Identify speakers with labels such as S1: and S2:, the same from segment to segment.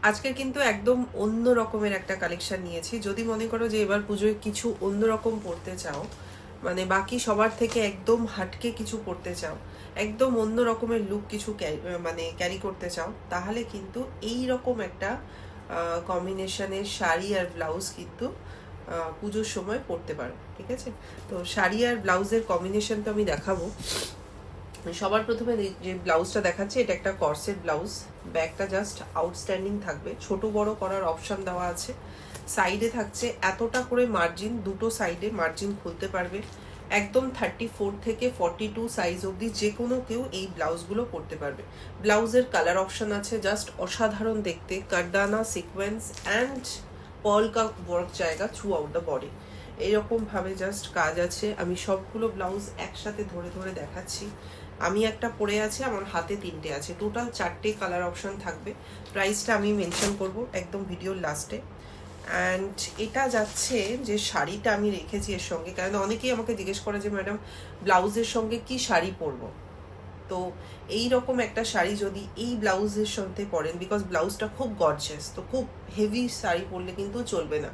S1: আজকে কিন্তু একদম অন্য রকমের একটা কালেকশন নিয়েছি। যদি মনে করো যে এবার পুজোয় কিছু অন্যরকম পড়তে চাও, মানে বাকি সবার থেকে একদম হাটকে কিছু পড়তে চাও, একদম অন্য রকমের লুক কিছু মানে ক্যারি করতে চাও, তাহলে কিন্তু এই রকম একটা কম্বিনেশনের শাড়ি আর ব্লাউজ কিন্তু পুজোর সময় পরতে পারো। ঠিক আছে, তো শাড়ি আর ব্লাউজের কম্বিনেশন তো আমি দেখাবো। সবার প্রথমে যে ব্লাউজটা দেখাচ্ছে, এটা একটা কর্সেট ব্লাউজ। ব্যাকটা জাস্ট আউটস্ট্যান্ডিং থাকবে, ছোট বড় করার অপশন দেওয়া আছে। সাইডে থাকছে এতটা করে মার্জিন, দুটো সাইডে মার্জিন খুলতে পারবে। একদম 34 থেকে 42 সাইজ অবধি যে কোনো কেউ এই ব্লাউজগুলো পরতে পারবে। ব্লাউজের কালার অপশন আছে, জাস্ট অসাধারণ দেখতে। কারদানা সিকোয়েন্স অ্যান্ড পলকা ওয়ার্ক জায়গা থ্রু আউট দ্য বডি, এইরকম ভাবে জাস্ট কাজ আছে। আমি সবগুলো ব্লাউজ একসাথে ধরে ধরে দেখাচ্ছি। আমি একটা পরে আছে, আমার হাতে তিনটে আছে, টোটাল 4টে কালার অপশন থাকবে। প্রাইসটা আমি মেনশন করব একদম ভিডিওর লাস্টে। অ্যান্ড এটা যাচ্ছে যে শাড়িটা আমি রেখেছি এর সঙ্গে, কারণ অনেকেই আমাকে জিজ্ঞেস করে যে ম্যাডাম ব্লাউজের সঙ্গে কি শাড়ি পরবো। তো এই রকম একটা শাড়ি যদি এই ব্লাউজের সাথে পরেন, বিকজ ব্লাউজটা খুব গর্জিয়াস, তো খুব হেভি শাড়ি পরলে কিন্তু চলবে না।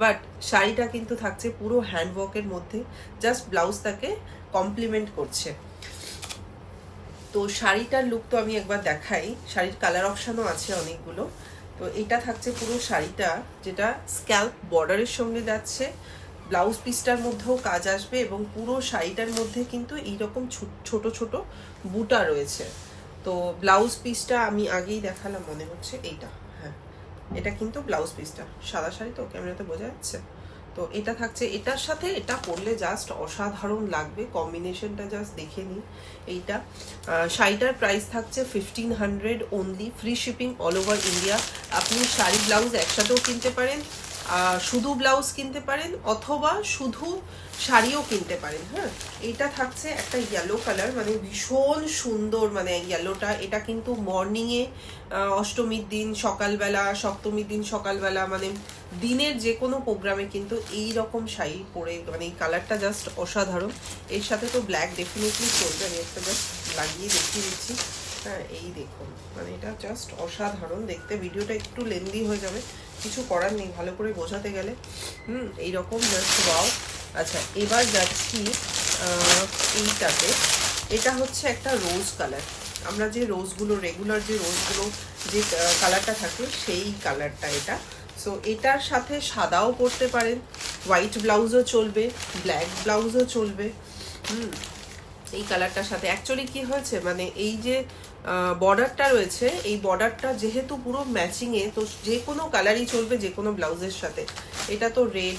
S1: বাট শাড়িটা কিন্তু থাকছে পুরো হ্যান্ডওয়ার্কের মধ্যে, জাস্ট ব্লাউজটাকে কমপ্লিমেন্ট করছে। তো শাড়িটার লুক তো আমি একবার দেখাই। শাড়ির কালার অপশানও আছে অনেকগুলো। তো এটা থাকছে পুরো শাড়িটা, যেটা স্ক্যাল্প বর্ডারের সঙ্গে যাচ্ছে। ব্লাউজ পিসটার মধ্যেও কাজ আসবে এবং পুরো শাড়িটার মধ্যে কিন্তু এইরকম ছোট ছোট বুটা রয়েছে। তো ব্লাউজ পিসটা আমি আগেই দেখালাম মনে হচ্ছে, এইটা, হ্যাঁ এটা কিন্তু ব্লাউজ পিসটা। সাদা শাড়ি তো ক্যামেরাতে বোঝা যাচ্ছে। তো এটা থাকছে, এটার সাথে এটা পরলে জাস্ট অসাধারণ লাগবে। কম্বিনেশনটা জাস্ট দেখে নিই। এইটা শাড়িটার প্রাইস থাকছে 1500 only, free shipping all over India. আপনি শাড়ি ব্লাউজ একসাথেও কিনতে পারেন, শুধু ব্লাউজ কিনতে পারেন, অথবা শুধু শাড়িও কিনতে পারেন। হ্যাঁ, এইটা থাকছে একটা ইয়েলো কালার, মানে ভীষণ সুন্দর, মানে ইয়েলোটা। এটা কিন্তু মর্নিংয়ে, অষ্টমীর দিন সকালবেলা, সপ্তমীর দিন সকালবেলা, মানে দিনের যে কোনো প্রোগ্রামে কিন্তু এই রকম শাড়ি পরে, মানে এই কালারটা জাস্ট অসাধারণ। এর সাথে তো ব্ল্যাক ডেফিনেটলি চলবে। আমি একটা জাস্ট লাগিয়ে দেখিয়ে দিচ্ছি। হ্যাঁ, এই দেখুন, মানে এটা জাস্ট অসাধারণ দেখতে। ভিডিওটা একটু লেন্দি হয়ে যাবে, কিছু করার নেই, ভালো করে বোঝাতে গেলে। এইরকম জাস্ট ওয়াও। আচ্ছা, এবার যাচ্ছি এইটাতে। এটা হচ্ছে একটা রোজ কালার। আমরা যে রোজগুলো, রেগুলার যে রোজগুলো, যে কালারটা থাকে সেই কালারটা এটা। সো এটার সাথে সাদাও পরতে পারেন, হোয়াইট ব্লাউজও চলবে, ব্ল্যাক ব্লাউজও চলবে। এই কালারটার সাথে অ্যাকচুয়ালি কি হয়েছে, মানে এই যে বর্ডারটা রয়েছে, এই বর্ডারটা যেহেতু পুরো ম্যাচিংয়ে, তো যে কোনো কালারই চলবে যে কোনো ব্লাউজের সাথে। এটা তো রেড,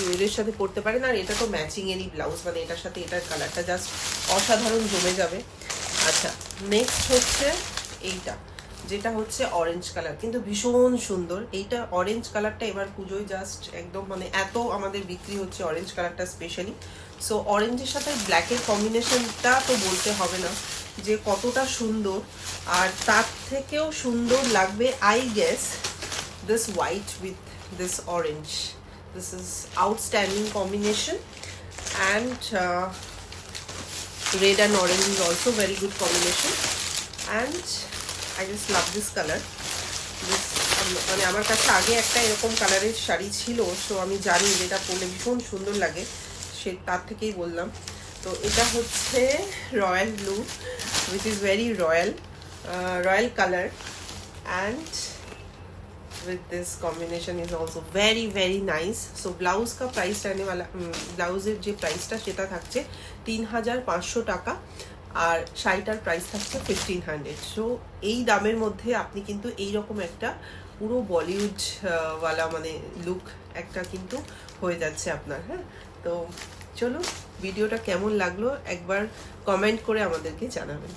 S1: রেডের সাথে পরতে পারেন, আর এটা তো ম্যাচিংয়েরই ব্লাউজ, মানে এটার সাথে এটার কালারটা জাস্ট অসাধারণ জমে যাবে। আচ্ছা, নেক্সট হচ্ছে এইটা, যেটা হচ্ছে অরেঞ্জ কালার, কিন্তু ভীষণ সুন্দর। এইটা অরেঞ্জ কালারটা এবার পুজোয় জাস্ট একদম, মানে এত আমাদের বিক্রি হচ্ছে অরেঞ্জ কালারটা স্পেশালি। সো অরেঞ্জের সাথে ব্ল্যাকের কম্বিনেশনটা তো বলতে হবে না যে কতটা সুন্দর। আর তার থেকেও সুন্দর লাগবে I guess this white with this orange. This is outstanding combination. And red and orange is also very good combination, and I just love this color. This মানে আমার কাছে আগে একটা এরকম কালারের শাড়ি ছিল, সো আমি জানি যেটা পরলে ভীষণ সুন্দর লাগে, সে তার থেকেই বললাম। তো এটা হচ্ছে royal blue, which is very royal color, and with this combination is also very nice. So blouse का प्राइस रहने वाला, ব্লাউজের যে প্রাইসটা সেটা থাকছে 3500 টাকা, আর শাড়িটার প্রাইস থাকছে 1500। সো এই দামের মধ্যে আপনি কিন্তু এইরকম একটা পুরো বলিউড ওয়ালা মানে লুক একটা কিন্তু হয়ে যাচ্ছে আপনার। হ্যাঁ, তো চলো, ভিডিওটা কেমন লাগলো একবার কমেন্ট করে আমাদেরকে জানাবেন।